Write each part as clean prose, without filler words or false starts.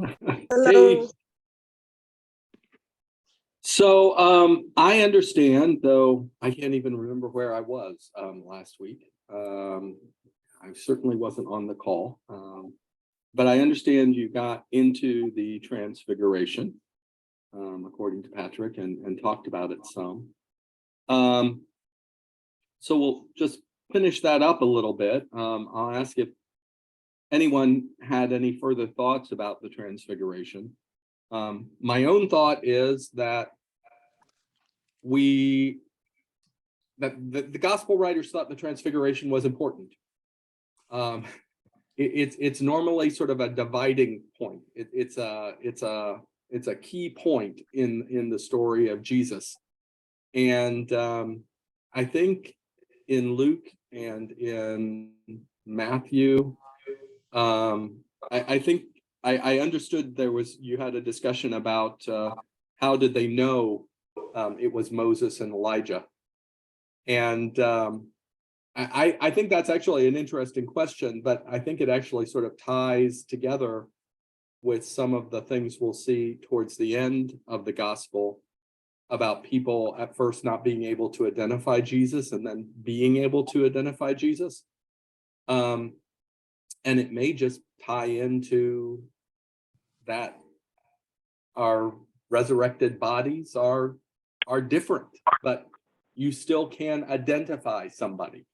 Hello. Hey, so I understand, though I can't even remember where I was last week. I certainly wasn't on the call, but I understand you got into the Transfiguration, according to Patrick, and talked about it some. Um, so we'll just finish that up a little bit. I'll ask if anyone had any further thoughts about the Transfiguration. My own thought is that we that the gospel writers thought the Transfiguration was important. Um, it's normally sort of a dividing point. It's a key point in the story of Jesus, and I think in Luke and in Matthew, I think I understood you had a discussion about how did they know it was Moses and Elijah. And I think that's actually an interesting question, but I think it actually sort of ties together with some of the things we'll see towards the end of the gospel about people at first not being able to identify Jesus and then being able to identify Jesus. And it may just tie into that our resurrected bodies are different, but you still can identify somebody,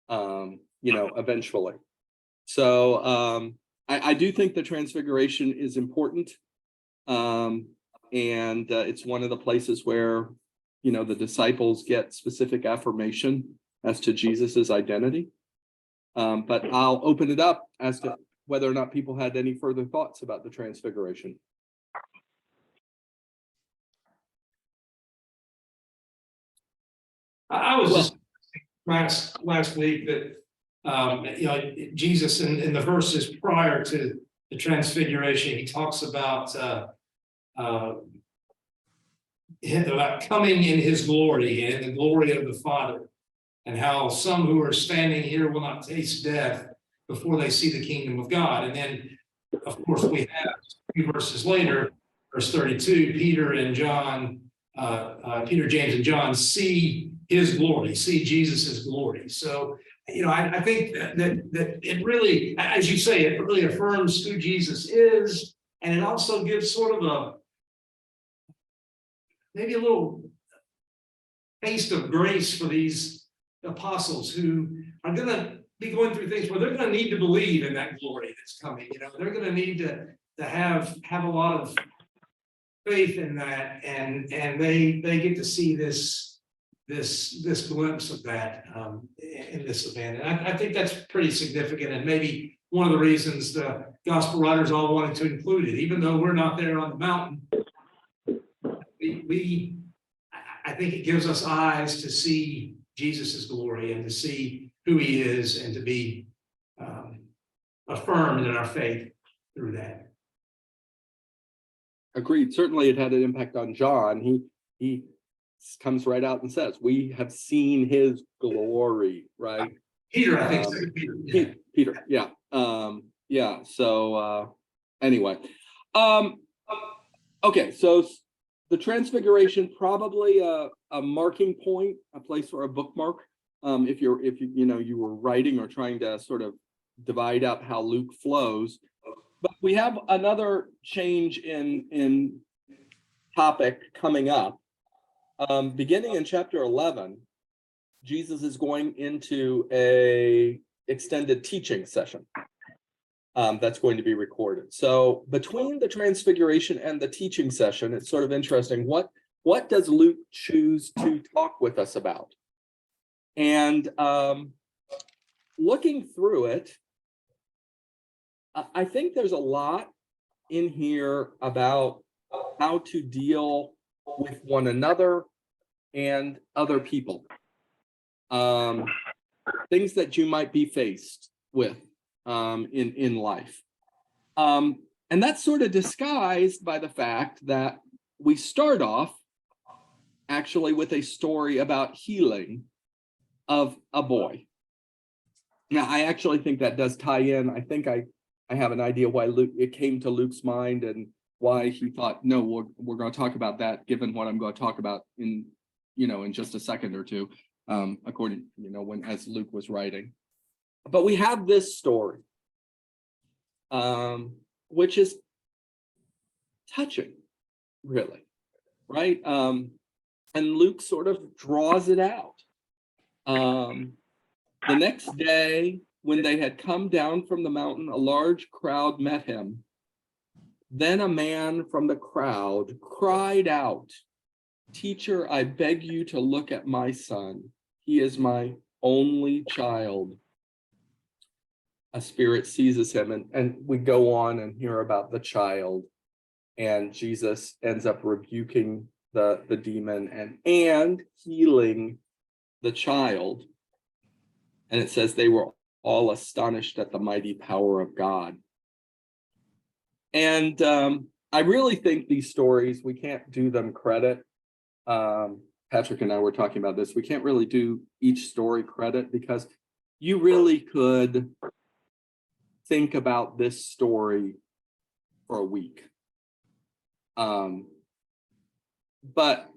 eventually. So I do think the Transfiguration is important. And it's one of the places where, the disciples get specific affirmation as to Jesus's identity. But I'll open it up as to whether or not people had any further thoughts about the Transfiguration. I was just last week that Jesus in the verses prior to the Transfiguration, he talks about coming in his glory and in the glory of the Father, and how some who are standing here will not taste death before they see the kingdom of God. And then, of course, we have a few verses later, verse 32, Peter, James, and John see his glory, see Jesus's glory. So, I think that it really, as you say, it really affirms who Jesus is, and it also gives sort of maybe a little taste of grace for these apostles who are going to be going through things where they're going to need to believe in that glory that's coming. They're going to need to have a lot of faith in that, and they get to see this glimpse of that in this event. And I think that's pretty significant, and maybe one of the reasons the gospel writers all wanted to include it, even though we're not there on the mountain. I think it gives us eyes to see Jesus's glory and to see who he is, and to be affirmed in our faith through that. Agreed. Certainly it had an impact on John. He comes right out and says, we have seen his glory, right? Peter, I think so. Peter, yeah. So anyway. Okay, so the Transfiguration, probably a marking point, a place for a bookmark. If you were writing or trying to sort of divide up how Luke flows. But we have another change in topic coming up. Beginning in chapter 11, Jesus is going into a extended teaching session that's going to be recorded. So between the Transfiguration and the teaching session, it's sort of interesting. What does Luke choose to talk with us about? And looking through it, I think there's a lot in here about how to deal with one another and other people. Things that you might be faced with in life. And that's sort of disguised by the fact that we start off actually with a story about healing of a boy. Now, I actually think that does tie in. I think I I have an idea why it came to Luke's mind and why he thought, no, we're going to talk about that, given what I'm going to talk about in just a second or two, according, as Luke was writing. But we have this story, which is touching, really, right? And Luke sort of draws it out. The next day, when they had come down from the mountain, a large crowd met him. Then a man from the crowd cried out, "Teacher, I beg you to look at my son. He is my only child." A spirit seizes him, and we go on and hear about the child. And Jesus ends up rebuking the demon and healing the child. And it says they were all astonished at the mighty power of God. And I really think these stories, we can't do them credit. Patrick and I were talking about this. We can't really do each story credit, because you really could think about this story for a week. But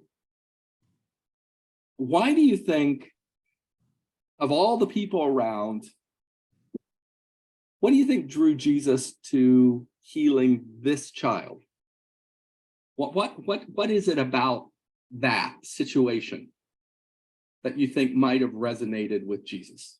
why do you think, of all the people around, what do you think drew Jesus to healing this child? What is it about that situation that you think might have resonated with Jesus?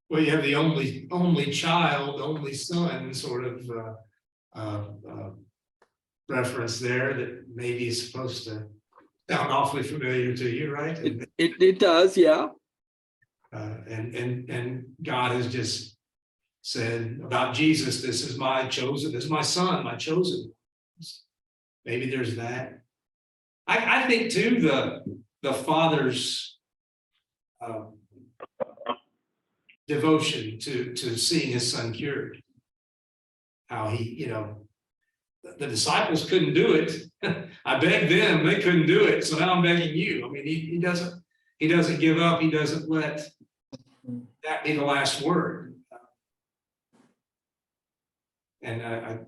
Well, you have the only child, only son sort of reference there that maybe is supposed to sound awfully familiar to you, right? It does, yeah. And God has just said about Jesus, this is my son, my chosen. Maybe there's that. I think too, the father's devotion to seeing his son cured. How he, the disciples couldn't do it. I begged them, they couldn't do it. So now I'm begging you. I mean, he doesn't give up. He doesn't let that be the last word. And I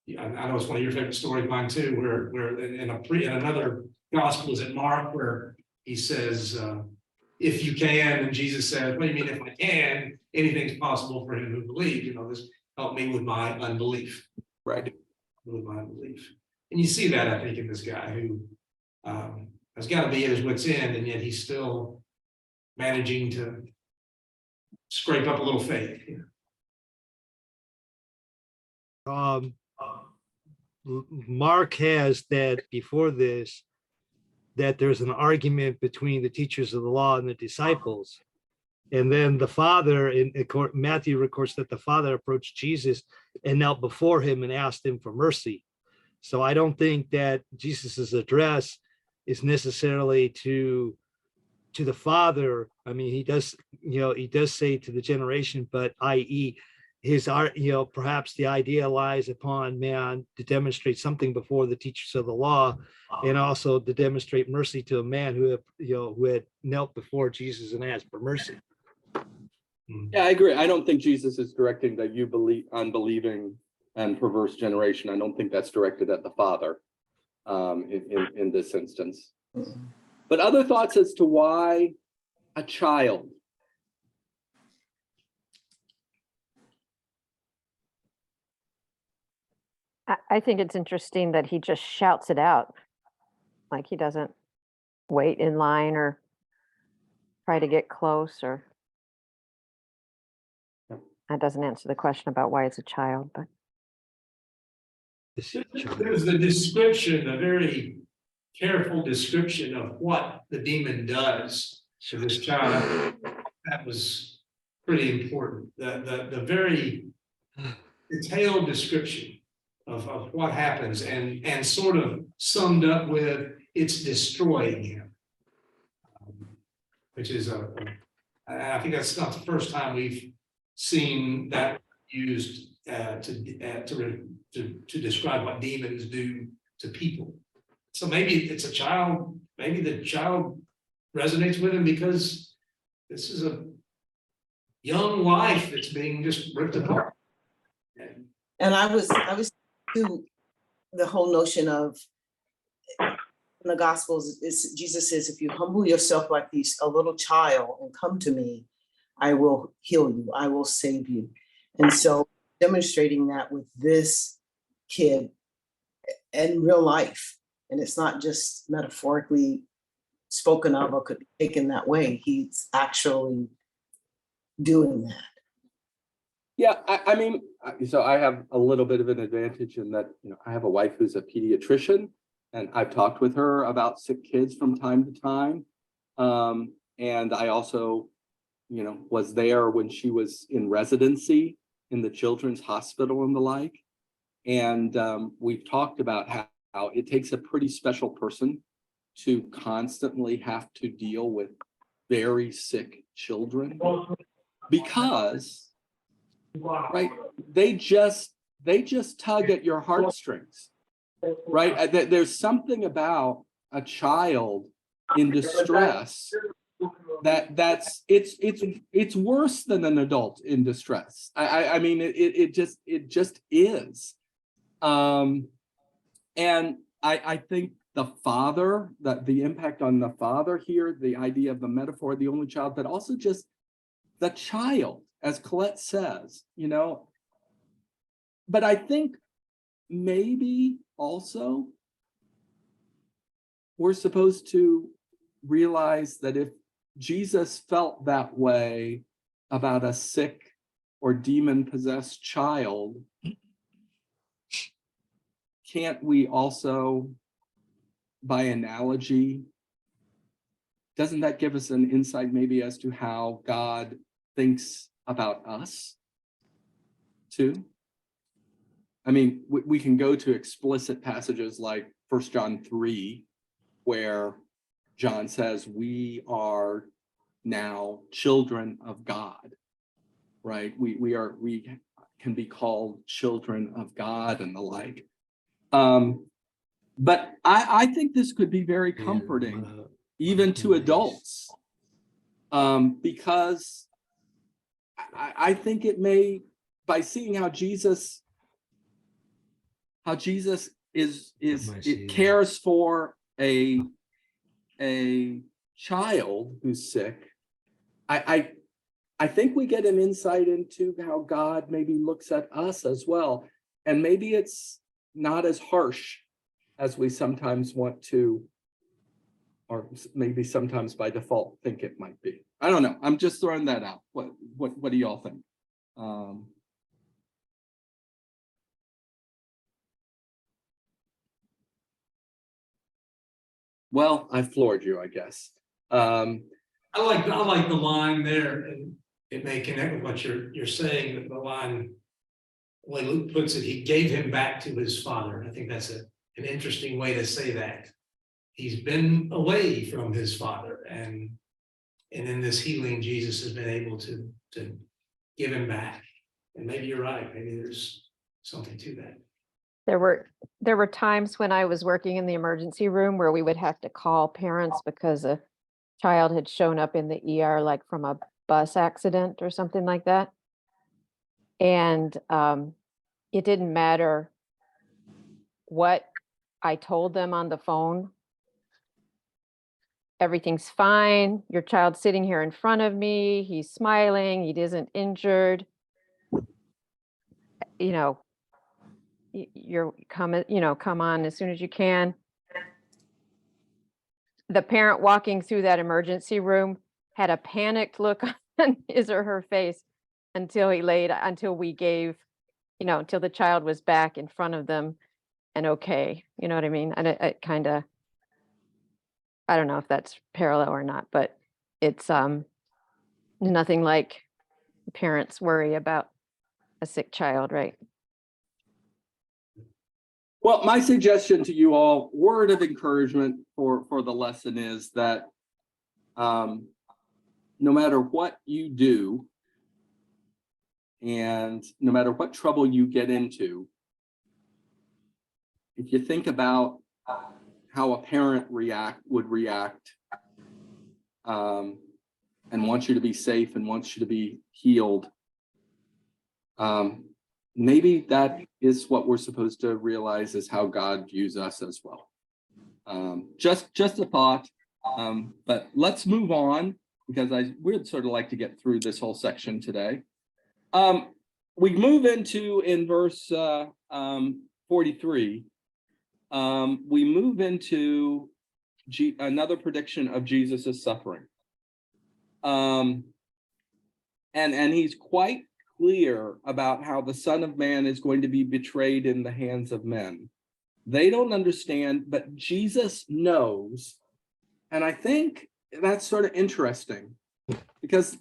know it's one of your favorite stories of mine too, where in another gospel, is it Mark, where he says, if you can, and Jesus says, what do you mean if I can? Anything's possible for him who believes. This help me with my unbelief. Right. With my unbelief. And you see that, I think, in this guy who has got to be at his wit's end, and yet he's still managing to scrape up a little faith. Mark has that before this, that there's an argument between the teachers of the law and the disciples. And then the father, in Matthew records that the father approached Jesus and knelt before him and asked him for mercy. So I don't think that Jesus's address is necessarily to the father. I mean, he does say to the generation, but i.e. his art, perhaps the idea lies upon man to demonstrate something before the teachers of the law, and also to demonstrate mercy to a man who had knelt before Jesus and asked for mercy. Yeah, I agree. I don't think Jesus is directing the unbelieving and perverse generation. I don't think that's directed at the father in this instance. But other thoughts as to why a child? I think it's interesting that he just shouts it out. Like he doesn't wait in line or try to get close, or that doesn't answer the question about why it's a child, but there's the description, a very careful description of what the demon does to this child. That was pretty important. The very detailed description of what happens, and sort of summed up with, it's destroying him, which is I think that's not the first time we've seen that used to describe what demons do to people. So maybe it's a child, maybe the child resonates with him because this is a young life that's being just ripped apart. And And I was to the whole notion of in the Gospels, is Jesus says, if you humble yourself like a little child and come to me, I will heal you, I will save you. And so demonstrating that with this kid in real life, and it's not just metaphorically spoken of or could be taken that way, he's actually doing that. Yeah, I mean, so I have a little bit of an advantage in that, I have a wife who's a pediatrician, and I've talked with her about sick kids from time to time. And I also, was there when she was in residency in the children's hospital and the like. And we've talked about how it takes a pretty special person to constantly have to deal with very sick children, because right, they just tug at your heartstrings, right? There's something about a child in distress it's worse than an adult in distress. I mean, it just is. And I think the father, that the impact on the father here, the idea of the metaphor, the only child, but also just the child, as Colette says, but I think maybe also we're supposed to realize that if Jesus felt that way about a sick or demon-possessed child, can't we also, by analogy, doesn't that give us an insight maybe as to how God thinks about us too? I mean, we can go to explicit passages like 1 John 3, where John says we are now children of God, right? We can be called children of God and the like. But I think this could be very comforting, even to adults, because I think it may, by seeing how Jesus it cares for a child who's sick. I think we get an insight into how God maybe looks at us as well, and maybe it's not as harsh as we sometimes want to, or maybe sometimes by default think it might be. I don't know. I'm just throwing that out. What do y'all think? Well, I floored you, I guess. I like the line there, and it may connect with what you're saying, that the line, the way Luke puts it, he gave him back to his father. I think that's an interesting way to say that. He's been away from his father, and in this healing, Jesus has been able to give him back. And maybe you're right, maybe there's something to that. There were times when I was working in the emergency room where we would have to call parents because a child had shown up in the ER, like from a bus accident or something like that. And it didn't matter what I told them on the phone. Everything's fine. Your child's sitting here in front of me. He's smiling. He isn't injured. You're coming, come on as soon as you can. The parent walking through that emergency room had a panicked look on his or her face until we gave, until the child was back in front of them and okay. You know what I mean? And it kind of, I don't know if that's parallel or not, but it's nothing like parents worry about a sick child, right? Well, my suggestion to you all, word of encouragement for the lesson is that no matter what you do, and no matter what trouble you get into, if you think about how a parent would react, and wants you to be safe and wants you to be healed. Maybe that is what we're supposed to realize is how God views us as well. Just a thought, but let's move on, because we'd sort of like to get through this whole section today. We move into, in verse 43, we move into another prediction of Jesus's suffering. And he's quite clear about how the Son of Man is going to be betrayed in the hands of men. They don't understand, but Jesus knows. And I think that's sort of interesting, because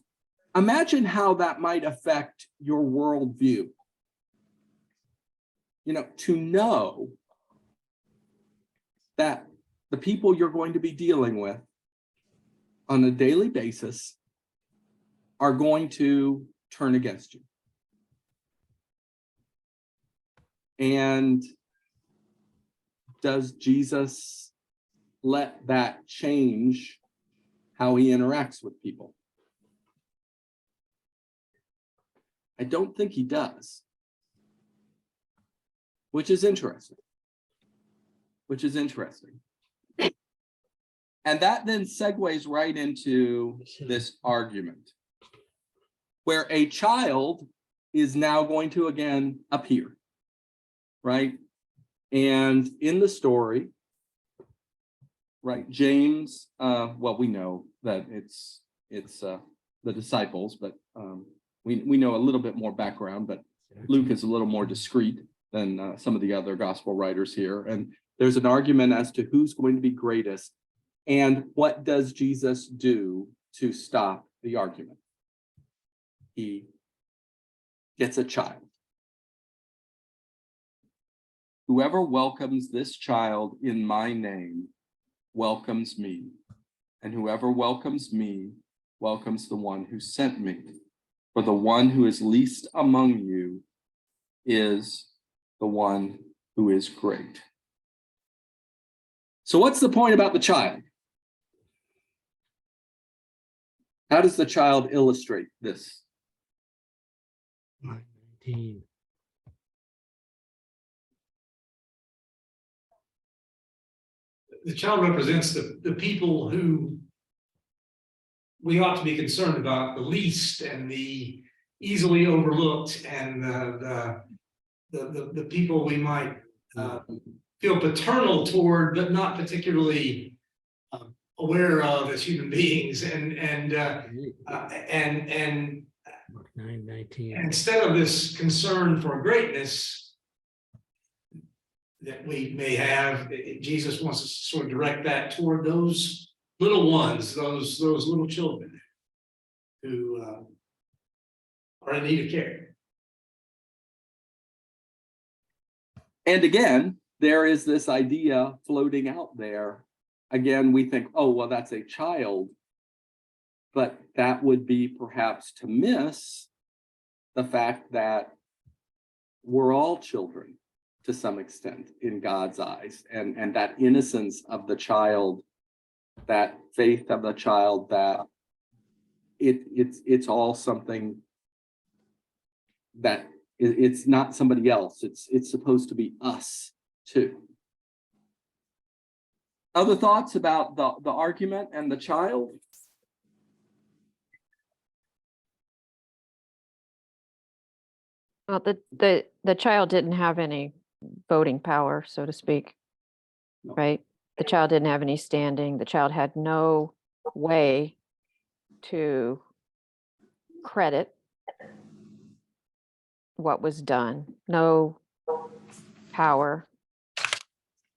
imagine how that might affect your worldview. You know, to know that the people you're going to be dealing with on a daily basis are going to turn against you. And does Jesus let that change how he interacts with people? I don't think he does, which is interesting. And that then segues right into this argument, where a child is now going to again appear, right? And in the story, right, James, well, we know that it's the disciples, but we know a little bit more background, but Luke is a little more discreet than some of the other gospel writers here. And there's an argument as to who's going to be greatest, and what does Jesus do to stop the argument? He gets a child. Whoever welcomes this child in my name welcomes me, and whoever welcomes me welcomes the one who sent me. For the one who is least among you is the one who is great. So what's the point about the child? How does the child illustrate this? 19. The child represents the people who we ought to be concerned about the least and the easily overlooked, and the people we might feel paternal toward, but not particularly aware of as human beings. And 9:19. instead of this concern for greatness that we may have, Jesus wants us to sort of direct that toward those little ones, those little children who are in need of care. And again, there is this idea floating out there. Again, we think, oh, well, that's a child. But that would be perhaps to miss the fact that we're all children to some extent in God's eyes, and that innocence of the child, that faith of the child, that it's all something that it's not somebody else. It's supposed to be us too. Other thoughts about the argument and the child? Well, the child didn't have any voting power, so to speak, No. right? The child didn't have any standing. The child had no way to credit what was done, no power.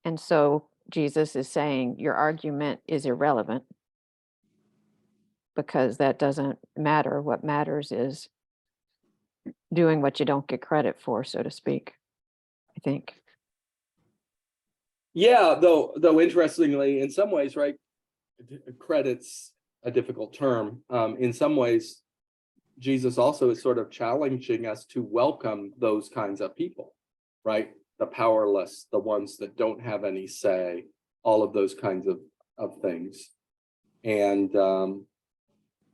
And so Jesus is saying your argument is irrelevant, because that doesn't matter. What matters is doing what you don't get credit for, so to speak, I think. Yeah, though interestingly, in some ways, right, credit's a difficult term. In some ways, Jesus also is sort of challenging us to welcome those kinds of people, right? The powerless, the ones that don't have any say, all of those kinds of things. And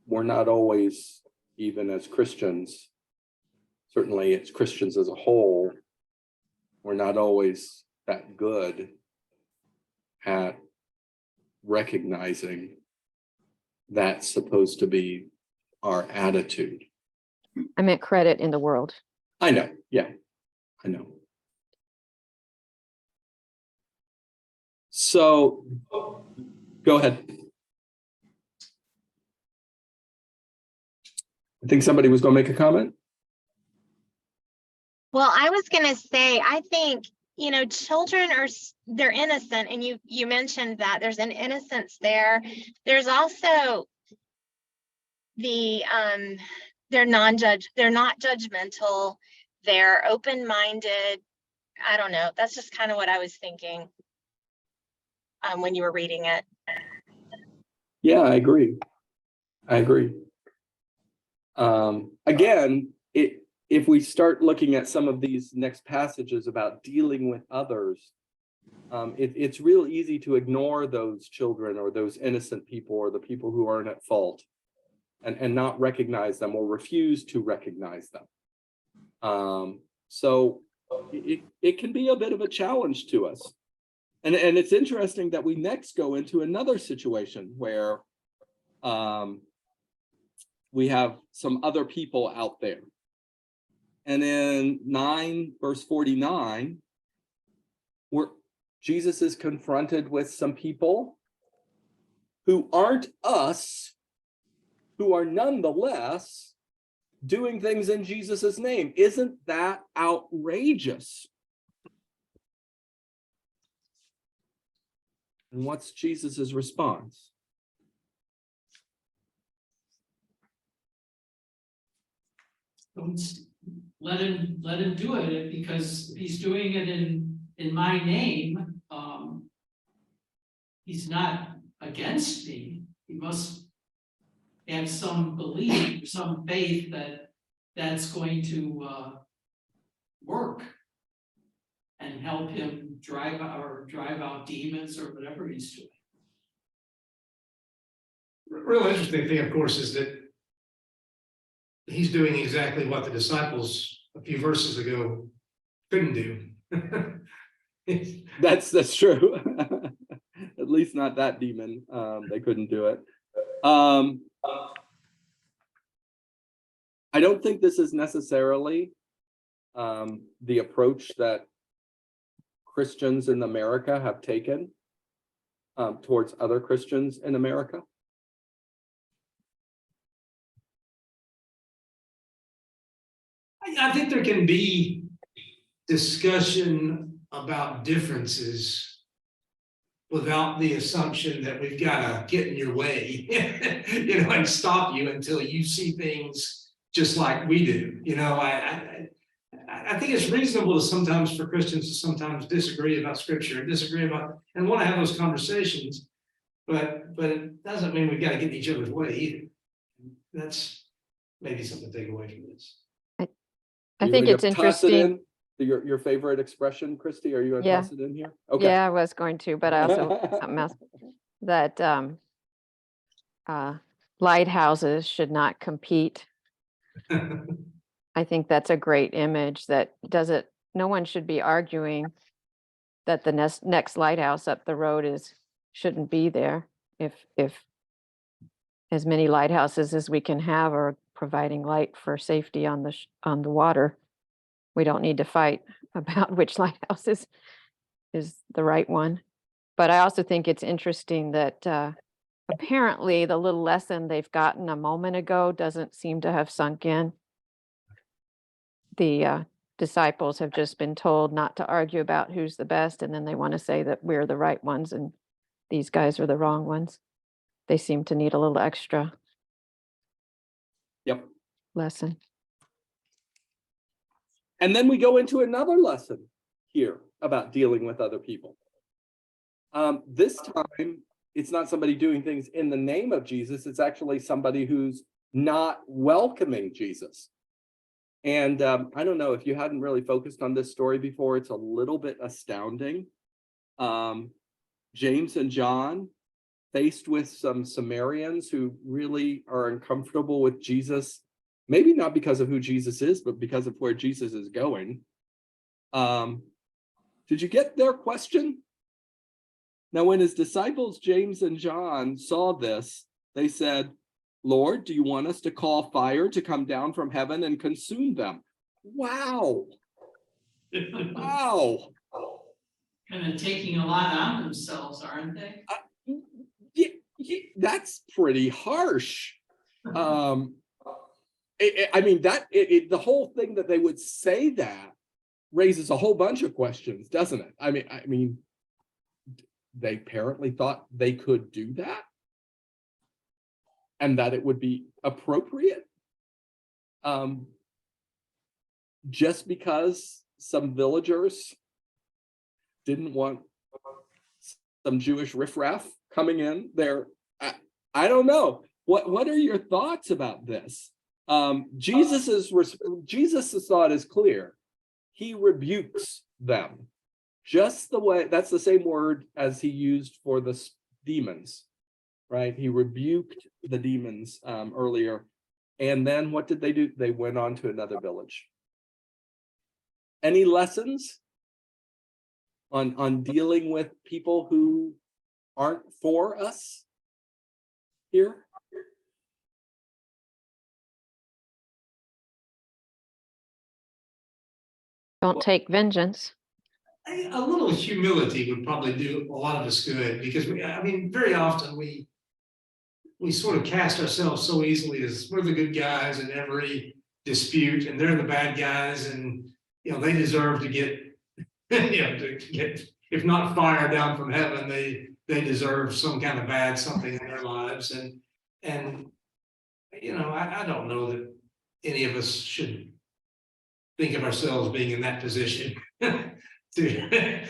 we're not always, even as Christians, certainly as Christians as a whole, we're not always that good at recognizing that's supposed to be our attitude. I meant credit in the world. I know, yeah, I know. So, go ahead. I think somebody was going to make a comment. Well, I was gonna say, I think, children they're innocent, and you mentioned that there's an innocence there. There's also the, they're not judgmental, they're open-minded. I don't know, that's just kind of what I was thinking when you were reading it. Yeah, I agree. Again, if we start looking at some of these next passages about dealing with others, it's real easy to ignore those children or those innocent people or the people who aren't at fault and not recognize them or refuse to recognize them. So it can be a bit of a challenge to us. And it's interesting that we next go into another situation where we have some other people out there. And in 9 verse 49, where Jesus is confronted with some people who aren't us, who are nonetheless doing things in Jesus's name. Isn't that outrageous? And what's Jesus's response? Don't let him do it, because if he's doing it in my name, he's not against me. He must have some belief, some faith that that's going to work and help him drive out demons or whatever he's doing. Real interesting thing, of course, is that he's doing exactly what the disciples a few verses ago couldn't do. That's true. At least not that demon. They couldn't do it. I don't think this is necessarily the approach that Christians in America have taken towards other Christians in America. I think there can be discussion about differences without the assumption that we've got to get in your way, and stop you until you see things just like we do. I think it's reasonable to sometimes for Christians to sometimes disagree about scripture and want to have those conversations, but it doesn't mean we've got to get in each other's way either. That's maybe something to take away from this. I think it's interesting. Your favorite expression, Christy? Are you going to Yeah. toss it in here? Okay. Yeah, I was going to, but I also something else that lighthouses should not compete. I think that's a great image that no one should be arguing that the next lighthouse up the road shouldn't be there. If as many lighthouses as we can have are providing light for safety on the water, we don't need to fight about which lighthouse is the right one. But I also think it's interesting that apparently the little lesson they've gotten a moment ago doesn't seem to have sunk in. The disciples have just been told not to argue about who's the best, and then they want to say that we're the right ones and these guys are the wrong ones. They seem to need a little extra Yep. lesson. And then we go into another lesson here about dealing with other people. This time, it's not somebody doing things in the name of Jesus. It's actually somebody who's not welcoming Jesus. And I don't know if you hadn't really focused on this story before, it's a little bit astounding. James and John, faced with some Samaritans who really are uncomfortable with Jesus, maybe not because of who Jesus is, but because of where Jesus is going. Did you get their question? Now, when his disciples, James and John, saw this, they said, Lord, do you want us to call fire to come down from heaven and consume them? Wow. Wow. Kind of taking a lot on themselves, aren't they? That's pretty harsh. I mean, the whole thing that they would say that raises a whole bunch of questions, doesn't it? I mean, they apparently thought they could do that and that it would be appropriate. Just because some villagers didn't want some Jewish riffraff coming in there. I don't know. What are your thoughts about this? Jesus' thought is clear. He rebukes them. Just the way, that's the same word as he used for the demons, right? He rebuked the demons earlier. And then what did they do? They went on to another village. Any lessons on dealing with people who aren't for us here? Don't take vengeance. A little humility would probably do a lot of us good, because I mean, very often we sort of cast ourselves so easily as we're the good guys in every dispute, and they're the bad guys, and they deserve to get if not fire down from heaven, they deserve some kind of bad something in their lives, and I don't know that any of us should think of ourselves being in that position to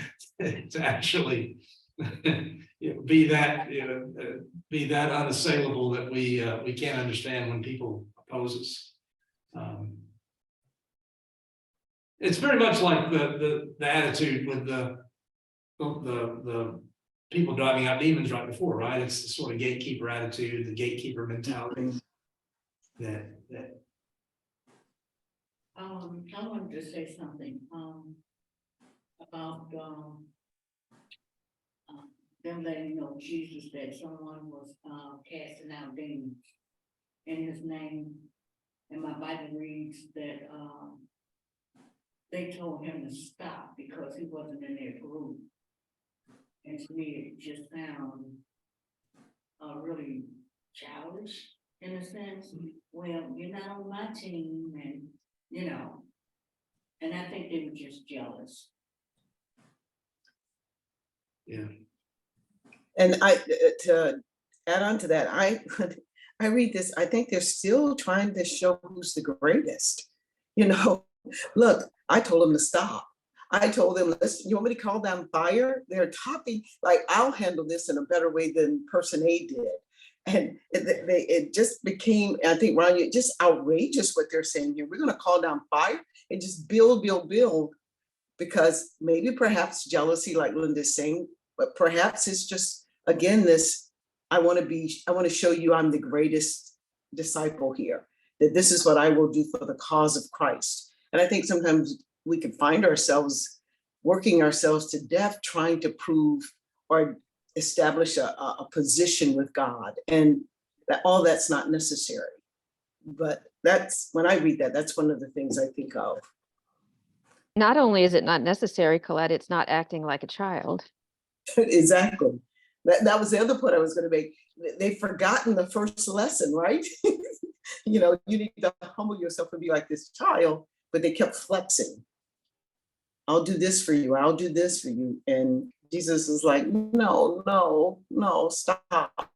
actually be that unassailable that we can't understand when people oppose us. It's very much like the attitude with the people driving out demons right before, right? It's the sort of gatekeeper attitude, the gatekeeper mentality that I wanted to say something, about, them letting know Jesus that someone was, casting out demons in his name. And my Bible reads that, they told him to stop because he wasn't in their group. And to me, it just sounds, really childish in a sense. Well, you're not on my team, and and I think they were just jealous. yeah. And to add on to that, I read this, I think they're still trying to show who's the greatest. Look, I told them to stop. I told them, listen, you want me to call down fire? They're talking like, I'll handle this in a better way than person A did. And it just became, I think, Ron, just outrageous what they're saying here. We're going to call down fire and just build, because maybe perhaps jealousy, like Linda's saying, but perhaps it's just, again, this, I want to show you I'm the greatest disciple here, that this is what I will do for the cause of Christ. And I think sometimes we can find ourselves working ourselves to death, trying to prove or establish a position with God, and that all that's not necessary. But that's, when I read that, that's one of the things I think of. Not only is it not necessary, Colette, it's not acting like a child. Exactly. That was the other point I was going to make. They've forgotten the first lesson, right? You need to humble yourself and be like this child, but they kept flexing. I'll do this for you. I'll do this for you. And Jesus is like, no, stop.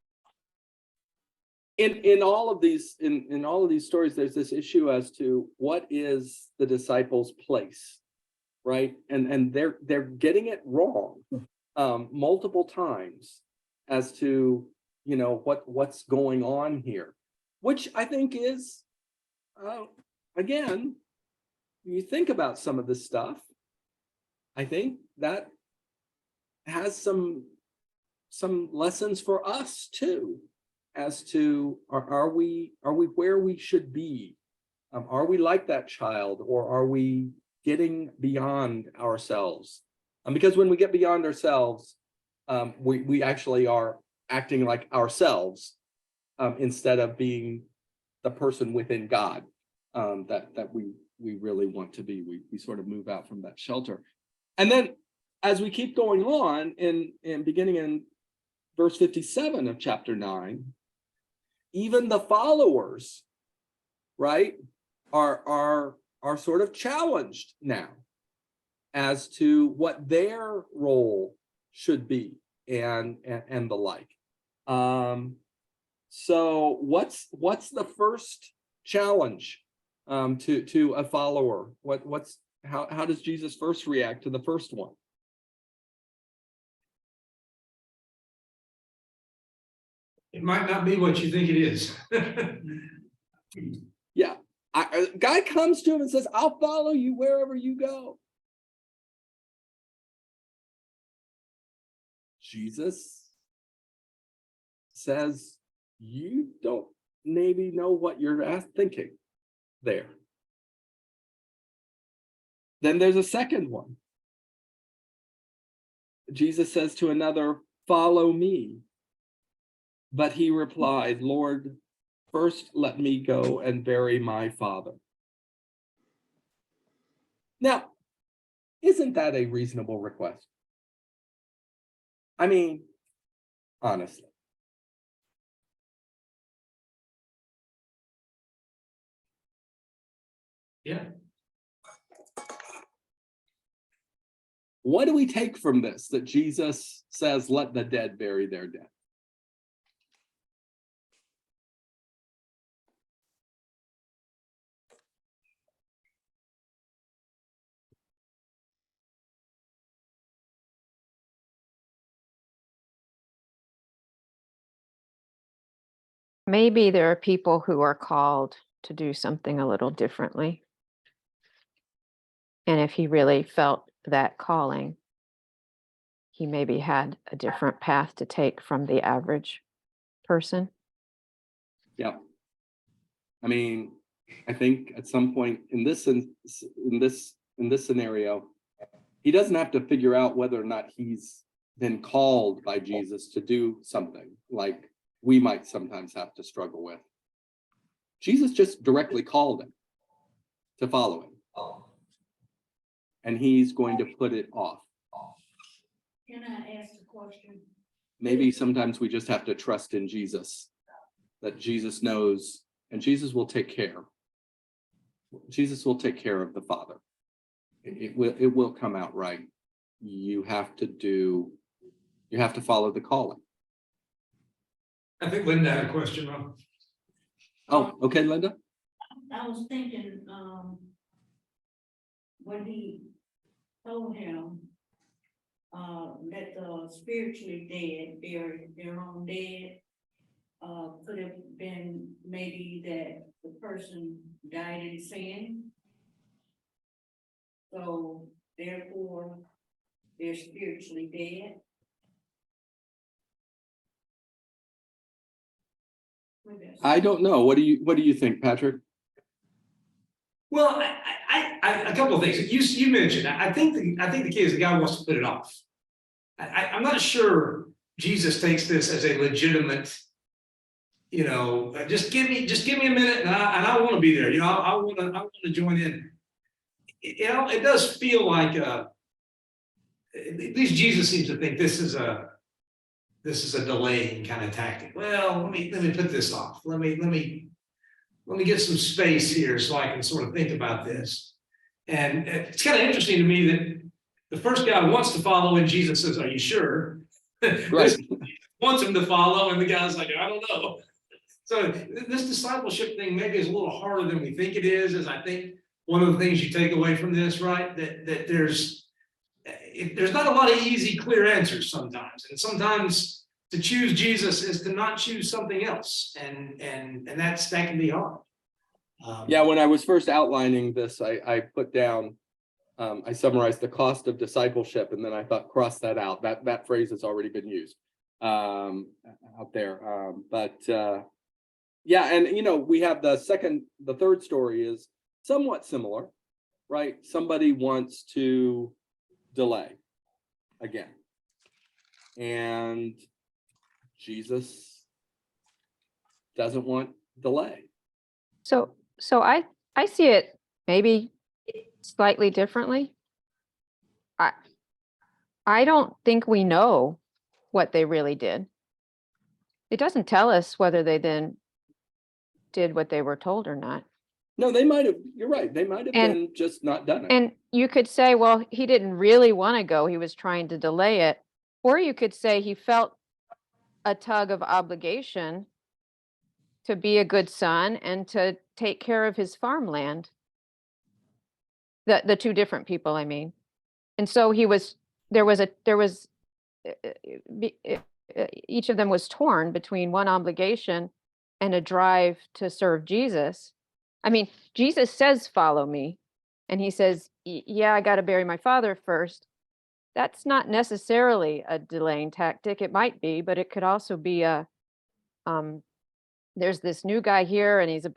In all of these stories, there's this issue as to what is the disciples' place, right? And they're getting it wrong multiple times as to what's going on here, which I think is again, you think about some of this stuff, I think that has some some lessons for us too, as to are we where we should be? Are we like that child, or are we getting beyond ourselves? Because when we get beyond ourselves, we actually are acting like ourselves, instead of being the person within God, that we really want to be. We sort of move out from that shelter. And then as we keep going on in beginning in verse 57 of chapter 9, even the followers, right, are sort of challenged now as to what their role should be and the like. So what's the first challenge to a follower? How does Jesus first react to the first one? It might not be what you think it is. Yeah, a guy comes to him and says, "I'll follow you wherever you go." Jesus says, "You don't maybe know what you're thinking there." Then there's a second one. Jesus says to another, "Follow me." But he replied, "Lord, first let me go and bury my father." Now, isn't that a reasonable request? I mean, honestly. Yeah. What do we take from this, that Jesus says, "Let the dead bury their dead"? Maybe there are people who are called to do something a little differently. And if he really felt that calling, he maybe had a different path to take from the average person. Yeah. I mean, I think at some point in this scenario, he doesn't have to figure out whether or not he's been called by Jesus to do something like we might sometimes have to struggle with. Jesus just directly called him to follow him. And he's going to put it off. Can I ask a question? Maybe sometimes we just have to trust in Jesus, that Jesus knows, and Jesus will take care. Jesus will take care of the Father. It will come out right. You have to follow the calling. I think Linda had a question, Rob. Oh, okay, Linda. I was thinking, when he told him, that the spiritually dead bury their own dead, could have been maybe that the person died in sin. So therefore, they're spiritually dead. I don't know. What do you think, Patrick? Well, a couple of things. You mentioned, I think the key is the guy wants to put it off. I'm not sure Jesus takes this as a legitimate, just give me a minute and I want to be there. I want to join in. It does feel like at least Jesus seems to think this is a delaying kind of tactic. Well, let me put this off. Let me get some space here so I can sort of think about this. And it's kind of interesting to me that the first guy wants to follow and Jesus says, "Are you sure?" Right. Wants him to follow, and the guy's like, "I don't know." So this discipleship thing maybe is a little harder than we think it is I think one of the things you take away from this, right? That there's not a lot of easy, clear answers sometimes. And sometimes to choose Jesus is to not choose something else. And that can be hard. Yeah, when I was first outlining this, I put down, I summarized the cost of discipleship, and then I thought, cross that out. That phrase has already been used. out there. Yeah, and we have the third story is somewhat similar, right? Somebody wants to delay again. And Jesus doesn't want delay. So I see it maybe slightly differently. I don't think we know what they really did. It doesn't tell us whether they then did what they were told or not. No, they might have, you're right, they might have And- been just not done it. And you could say, well, he didn't really want to go. He was trying to delay it. Or you could say he felt a tug of obligation to be a good son and to take care of his farmland. The two different people, I mean. And so each of them was torn between one obligation and a drive to serve Jesus. I mean, Jesus says, follow me. And he says, yeah, I got to bury my father first. That's not necessarily a delaying tactic. It might be, but it could also be there's this new guy here and he's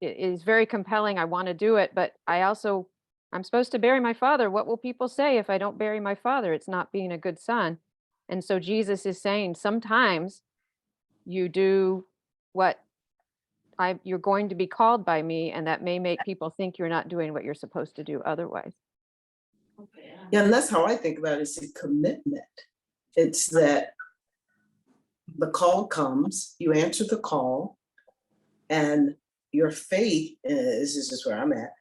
he's very compelling. I want to do it, but I'm supposed to bury my father. What will people say if I don't bury my father? It's not being a good son. And so Jesus is saying, sometimes you do what you're going to be called by me, and that may make people think you're not doing what you're supposed to do otherwise. Okay. Yeah, and that's how I think about it, it's a commitment. It's that the call comes, you answer the call, and your faith is, this is where I'm at.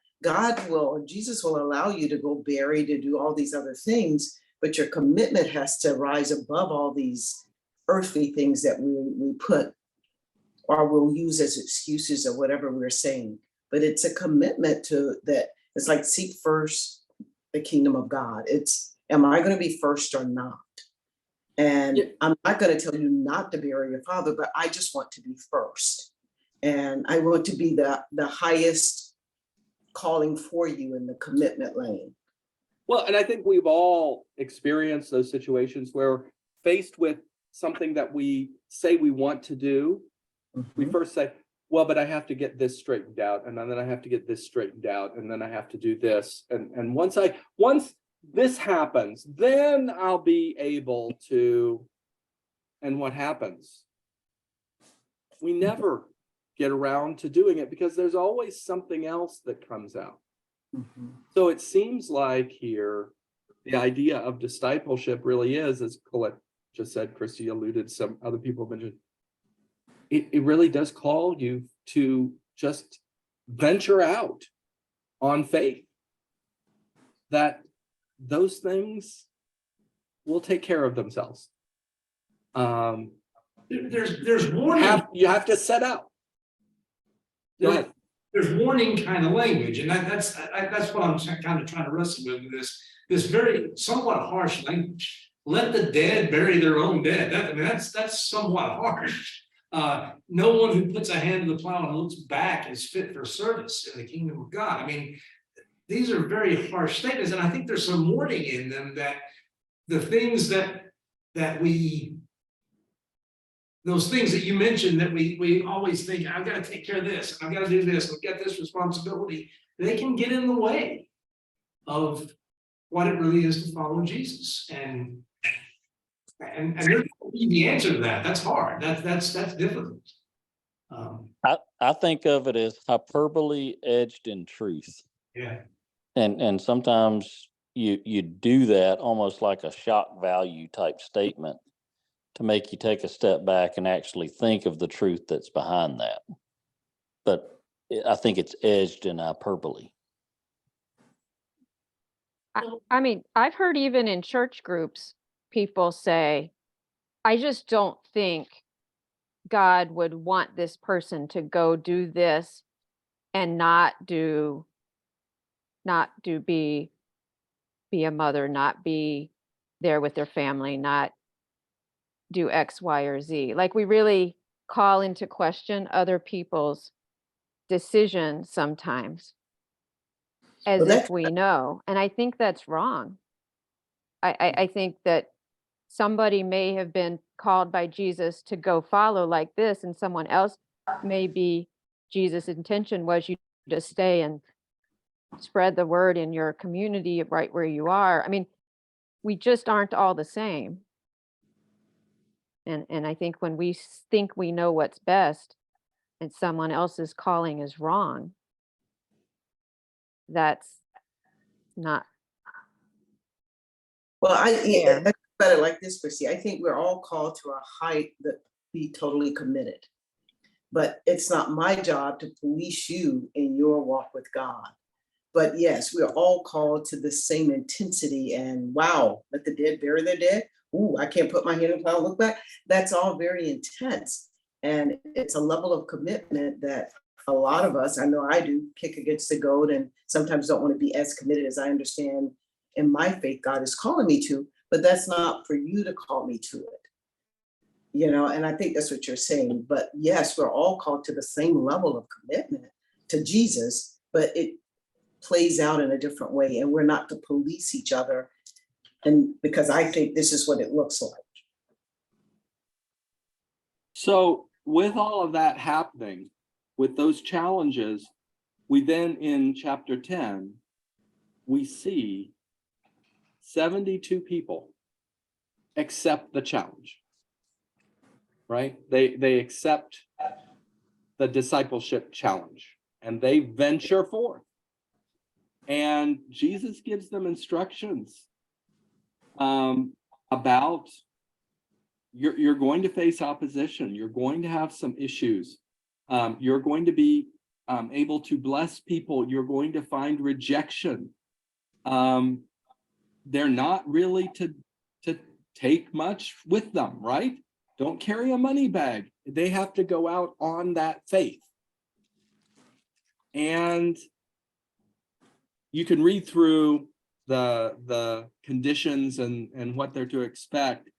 Jesus will allow you to go bury, to do all these other things, but your commitment has to rise above all these earthly things that we put or we'll use as excuses or whatever we're saying. But it's a commitment to that. It's like seek first the kingdom of God. It's, am I going to be first or not? And Yeah. I'm not going to tell you not to bury your father, but I just want to be first. And I want to be the highest calling for you in the commitment lane. Well, and I think we've all experienced those situations where faced with something that we say we want to do, we first say, well, but I have to get this straightened out, and then I have to get this straightened out, and then I have to do this. And once this happens, then I'll be able to, and what happens? We never get around to doing it because there's always something else that comes out. So it seems like here, the idea of discipleship really is, as Colette just said, Christy alluded, some other people mentioned, it really does call you to just venture out on faith that those things will take care of themselves. There's warning. You have to set out. Go ahead. There's warning kind of language, and that's what I'm kind of trying to wrestle with this very somewhat harsh language. Let the dead bury their own dead. That's somewhat harsh. No one who puts a hand to the plow and looks back is fit for service in the kingdom of God. I mean, these are very harsh statements, and I think there's some warning in them that the things those things that you mentioned that we always think, I've got to take care of this, I've got to do this, I've got this responsibility, they can get in the way of what it really is to follow Jesus. And there's no easy answer to that. That's hard. That's difficult. I think of it as hyperbole edged in truth. Yeah. And sometimes you do that almost like a shock value type statement to make you take a step back and actually think of the truth that's behind that. But I think it's edged in hyperbole. I mean, I've heard even in church groups, people say, I just don't think God would want this person to go do this and not be a mother, not be there with their family, not do X, Y, or Z. Like, we really call into question other people's decisions sometimes as Well, if we know. And I think that's wrong. I think that somebody may have been called by Jesus to go follow like this, and someone else maybe Jesus' intention was you to stay and spread the word in your community right where you are. I mean, we just aren't all the same. And I think when we think we know what's best and someone else's calling is wrong, that's not Well, fair. I better like this, Chrissy. I think we're all called to a height that be totally committed. But it's not my job to police you in your walk with God. But yes, we're all called to the same intensity, and wow, let the dead bury their dead. Ooh, I can't put my hand in the cloud and look back. That's all very intense. And it's a level of commitment that a lot of us, I know I do, kick against the goat and sometimes don't want to be as committed as I understand in my faith God is calling me to, but that's not for you to call me to it. You know, and I think that's what you're saying. But yes, we're all called to the same level of commitment to Jesus, but it plays out in a different way, and we're not to police each other. And because I think this is what it looks like. So with all of that happening, with those challenges, we then in chapter 10, we see 72 people accept the challenge, right? They accept the discipleship challenge and they venture forth. And Jesus gives them instructions about you're going to face opposition. You're going to have some issues. You're going to be able to bless people. You're going to find rejection. They're not really to take much with them, right? Don't carry a money bag. They have to go out on that faith. And you can read through the conditions and what they're to expect.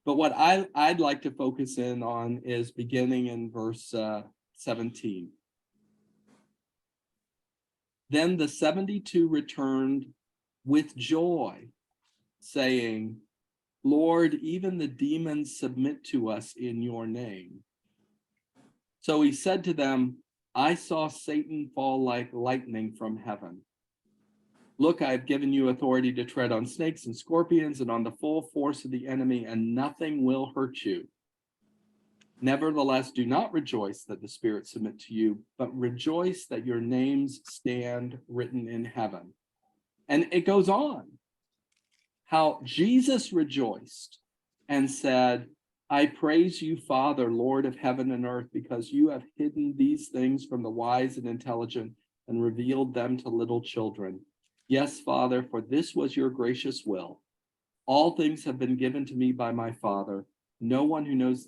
But what I'd like to focus in on is beginning in verse 17. Then the 72 returned with joy, saying, Lord, even the demons submit to us in your name. So he said to them, I saw Satan fall like lightning from heaven. Look, I have given you authority to tread on snakes and scorpions and on the full force of the enemy, and nothing will hurt you. Nevertheless, do not rejoice that the spirits submit to you, but rejoice that your names stand written in heaven. And it goes on how Jesus rejoiced and said, I praise you, Father, Lord of heaven and earth, because you have hidden these things from the wise and intelligent and revealed them to little children. Yes, Father, for this was your gracious will. All things have been given to me by my Father. No one who knows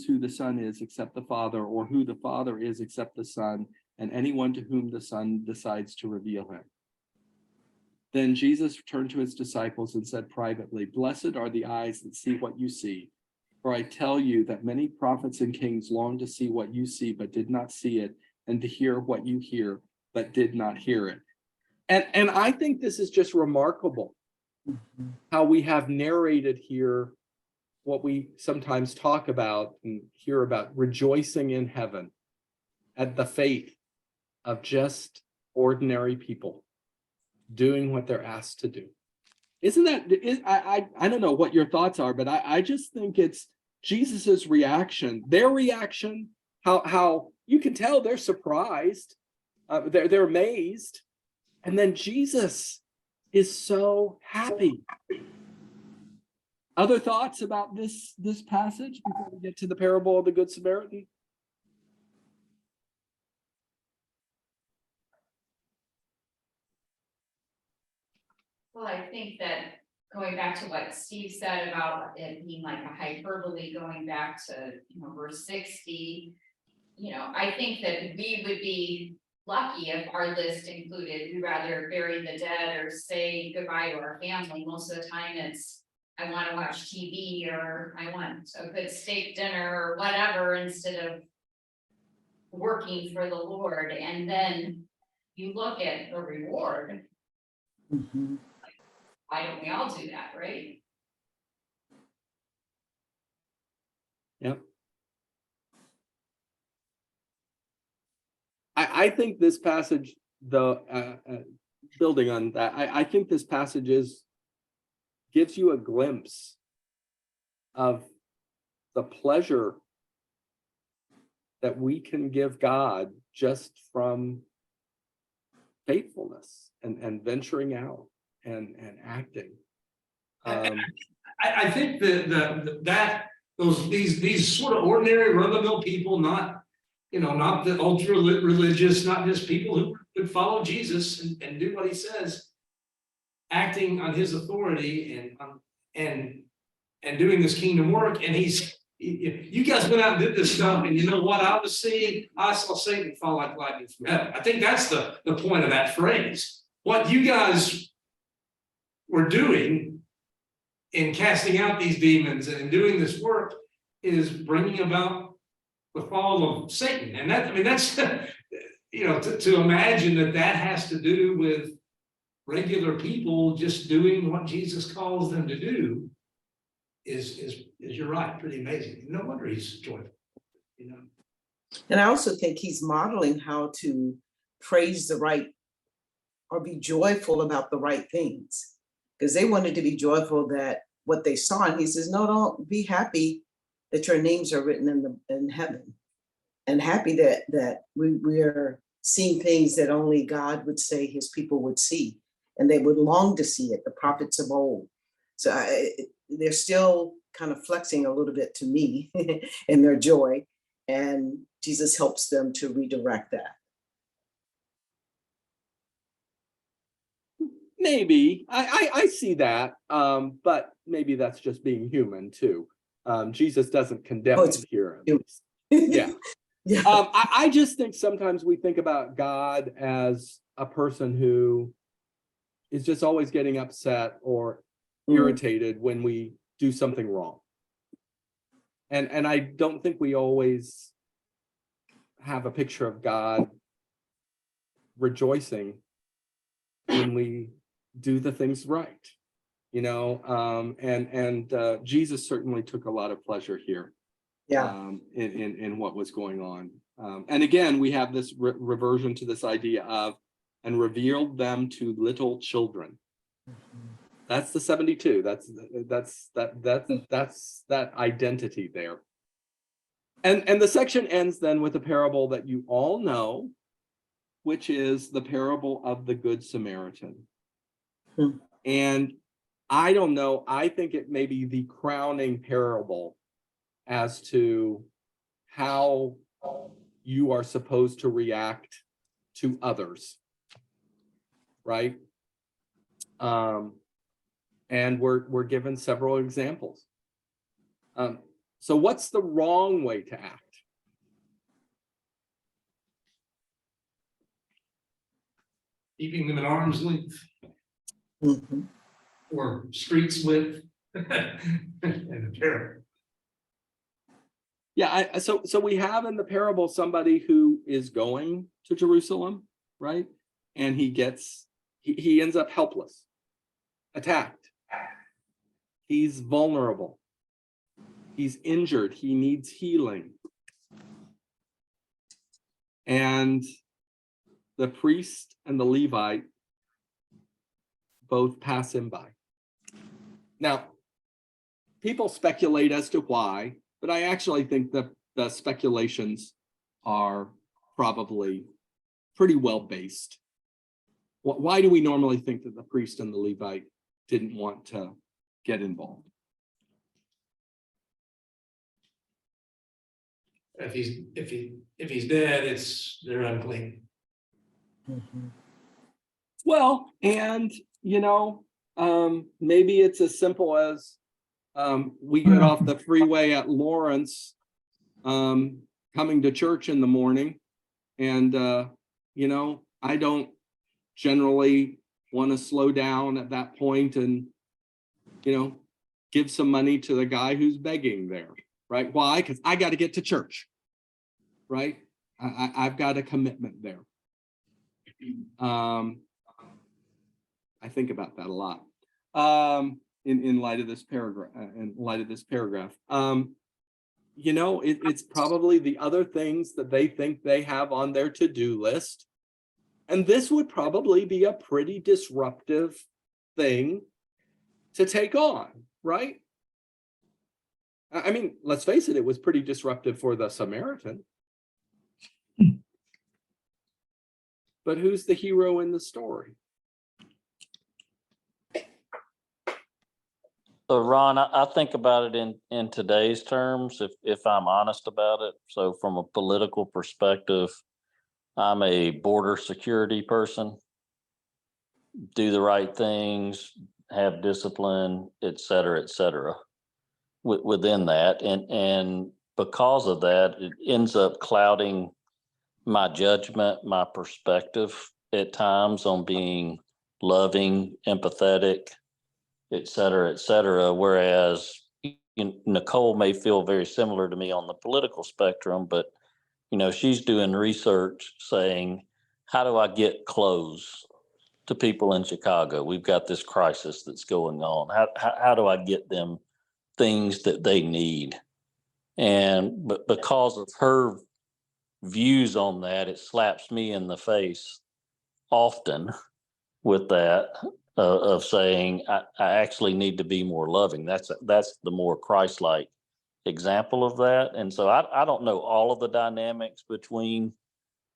who the Son is except the Father, or who the Father is except the Son, and anyone to whom the Son decides to reveal him. Then Jesus turned to his disciples and said privately, Blessed are the eyes that see what you see. For I tell you that many prophets and kings longed to see what you see, but did not see it, and to hear what you hear, but did not hear it. And I think this is just remarkable, how we have narrated here what we sometimes talk about and hear about, rejoicing in heaven at the faith of just ordinary people doing what they're asked to do. Isn't that, I don't know what your thoughts are, but I just think it's Jesus's reaction, their reaction, how you can tell they're surprised, they're amazed, and then Jesus is so happy. Other thoughts about this passage before we get to the parable of the Good Samaritan? Well, I think that going back to what Steve said about it being like a hyperbole, going back to, verse 60, I think that we would be lucky if our list included, we'd rather bury the dead or say goodbye to our family. Most of the time it's, I want to watch TV, or I want a good steak dinner or whatever, instead of working for the Lord. And then you look at the reward. Mhm. why don't we all do that, right? Yep. I think this passage, though, building on that, I think this passage gives you a glimpse of the pleasure that we can give God just from faithfulness and venturing out and acting. I think these sort of ordinary run-of-the-mill people, not, not the ultra religious, not just people who would follow Jesus and do what he says, acting on his authority and doing this kingdom work. And you guys went out and did this stuff, and you know what I saw Satan fall like lightning from heaven. I think that's the point of that phrase. What you guys were doing in casting out these demons and in doing this work is bringing about the fall of Satan. And that's, to imagine that has to do with regular people just doing what Jesus calls them to do is you're right, pretty amazing. No wonder he's joyful, And I also think he's modeling how to praise the right or be joyful about the right things, because they wanted to be joyful that what they saw, and he says, no, don't be happy that your names are written in heaven, and happy that we are seeing things that only God would say his people would see, and they would long to see it, the prophets of old. So they're still kind of flexing a little bit to me in their joy, and Jesus helps them to redirect that. Maybe I see that, but maybe that's just being human too. Jesus doesn't condemn it here. At least. Yeah. Yeah. I just think sometimes we think about God as a person who is just always getting upset or irritated when we do something wrong. And I don't think we always have a picture of God rejoicing when we do the things right, and Jesus certainly took a lot of pleasure here. Yeah. In what was going on. And again, we have this reversion to this idea of, and revealed them to little children. That's the 72. That's that identity there. And the section ends then with a parable that you all know, which is the parable of the Good Samaritan. And I don't know, I think it may be the crowning parable as to how you are supposed to react to others, right? And we're given several examples. So what's the wrong way to act? keeping them at arm's length Mhm. or streets width. And a parable. Yeah, so we have in the parable somebody who is going to Jerusalem, right? And he ends up helpless, attacked. He's vulnerable. He's injured. He needs healing. And the priest and the Levite both pass him by. Now, people speculate as to why, but I actually think that the speculations are probably pretty well based. Why do we normally think that the priest and the Levite didn't want to get involved? If he's dead, they're unclean. Mhm. Well, and maybe it's as simple as we get off the freeway at Lawrence, coming to church in the morning, and I don't generally want to slow down at that point and give some money to the guy who's begging there, right? Why? Because I got to get to church, right? I've got a commitment there. I think about that a lot. in light of this paragraph, you know, it's probably the other things that they think they have on their to-do list. And this would probably be a pretty disruptive thing to take on, right? I mean, let's face it, it was pretty disruptive for the Samaritan. But who's the hero in the story? So Ron, I think about it in today's terms, if I'm honest about it. So from a political perspective, I'm a border security person. Do the right things, have discipline, et cetera, within that. And because of that, it ends up clouding my judgment, my perspective at times on being loving, empathetic, et cetera, whereas Nicole may feel very similar to me on the political spectrum, but she's doing research saying, how do I get clothes to people in Chicago? We've got this crisis that's going on. How do I get them things that they need? But because of her views on that, it slaps me in the face often with that. Of saying I actually need to be more loving. That's the more Christ-like example of that. And so I don't know all of the dynamics between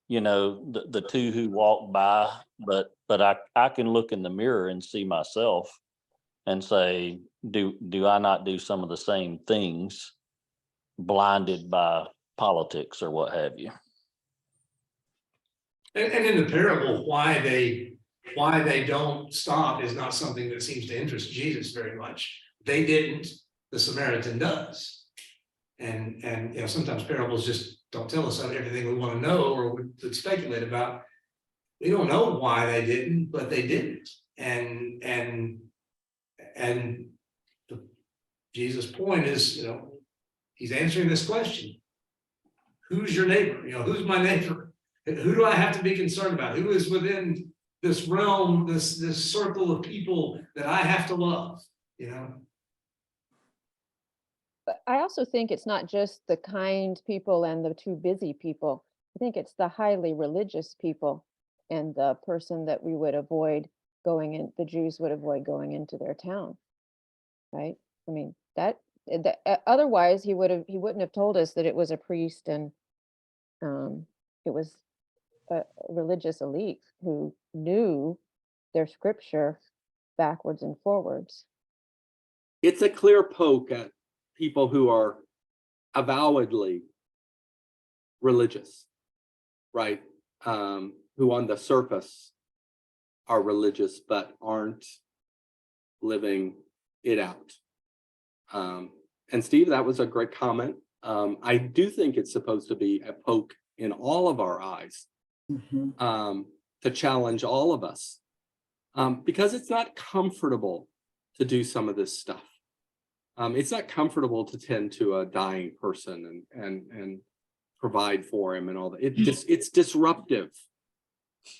the two who walk by, but I can look in the mirror and see myself and say, do I not do some of the same things, blinded by politics or what have you? And in the parable, why they don't stop is not something that seems to interest Jesus very much. They didn't, the Samaritan does. And sometimes parables just don't tell us everything we want to know or would speculate about. We don't know why they didn't, but they didn't. And Jesus' point is, he's answering this question. Who's your neighbor? Who's my neighbor? Who do I have to be concerned about? Who is within this realm, this circle of people that I have to love, But I also think it's not just the kind people and the too busy people. I think it's the highly religious people and the person that we would avoid the Jews would avoid going into their town, right? I mean, otherwise he wouldn't have told us that it was a priest and it was a religious elite who knew their scripture backwards and forwards. It's a clear poke at people who are avowedly religious, right? Who on the surface are religious but aren't living it out. And Steve, that was a great comment. I do think it's supposed to be a poke in all of our eyes. To challenge all of us, because it's not comfortable to do some of this stuff. It's not comfortable to tend to a dying person and provide for him and all that. It's disruptive,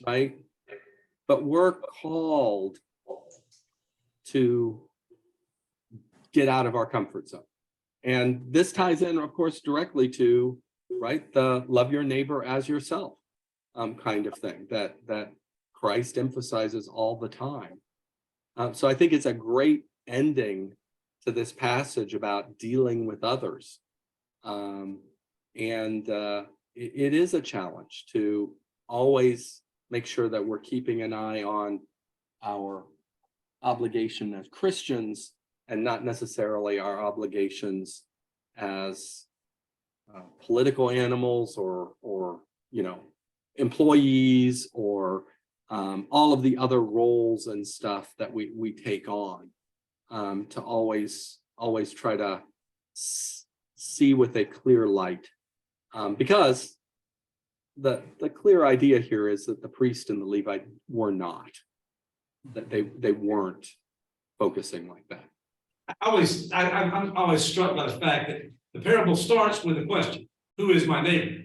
right? But we're called to get out of our comfort zone. And this ties in, of course, directly to, right, the love your neighbor as yourself. Kind of thing that Christ emphasizes all the time. So I think it's a great ending to this passage about dealing with others. It is a challenge to always make sure that we're keeping an eye on our obligation as Christians and not necessarily our obligations as political animals or employees or all of the other roles and stuff that we take on, to always try to see with a clear light, because the clear idea here is that the priest and the Levite were not, that they weren't focusing like that. I'm always struck by the fact that the parable starts with a question: who is my neighbor?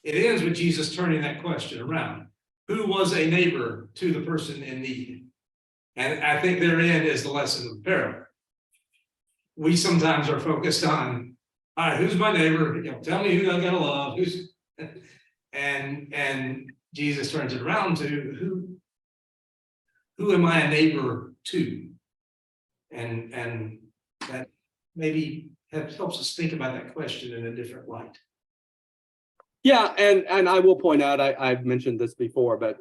It ends with Jesus turning that question around. Who was a neighbor to the person in need? And I think therein is the lesson of the parable. We sometimes are focused on, all right, who's my neighbor? You know, tell me who I gotta love, who's, and Jesus turns it around to who am I a neighbor to? And that maybe helps us think about that question in a different light. Yeah, and I will point out, I've mentioned this before, but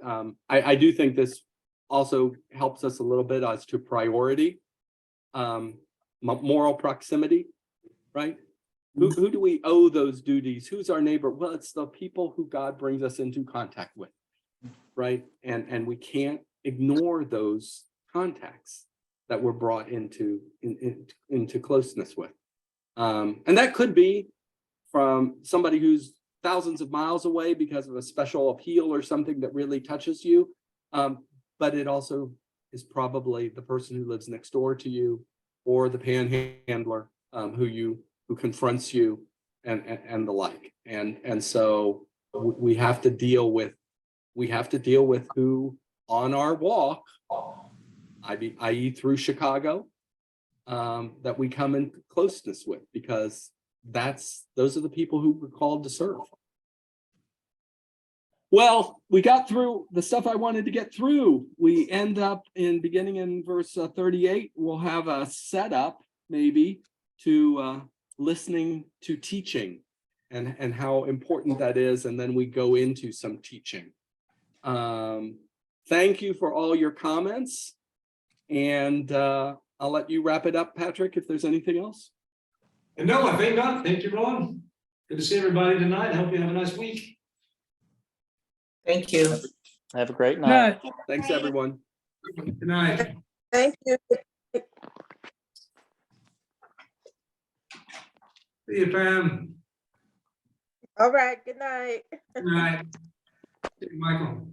I do think this also helps us a little bit as to priority. Moral proximity, right? Who do we owe those duties? Who's our neighbor? Well, it's the people who God brings us into contact with, right? And we can't ignore those contacts that we're brought into closeness with. And that could be from somebody who's thousands of miles away because of a special appeal or something that really touches you. But it also is probably the person who lives next door to you, or the panhandler who confronts you, and the like. And so we have to deal with who on our walk, i.e. through Chicago, that we come in closeness with, because those are the people who we're called to serve. Well, we got through the stuff I wanted to get through. We end up beginning in verse 38. We'll have a setup maybe to listening to teaching and how important that is. And then we go into some teaching. Thank you for all your comments. And I'll let you wrap it up, Patrick, if there's anything else. And no, I think not. Thank you, Ron. Good to see everybody tonight. I hope you have a nice week. Thank you. Have a great night. Thanks, everyone. Good night. Thank you. See you, Pam. All right, good night. Good night. See you, Michael.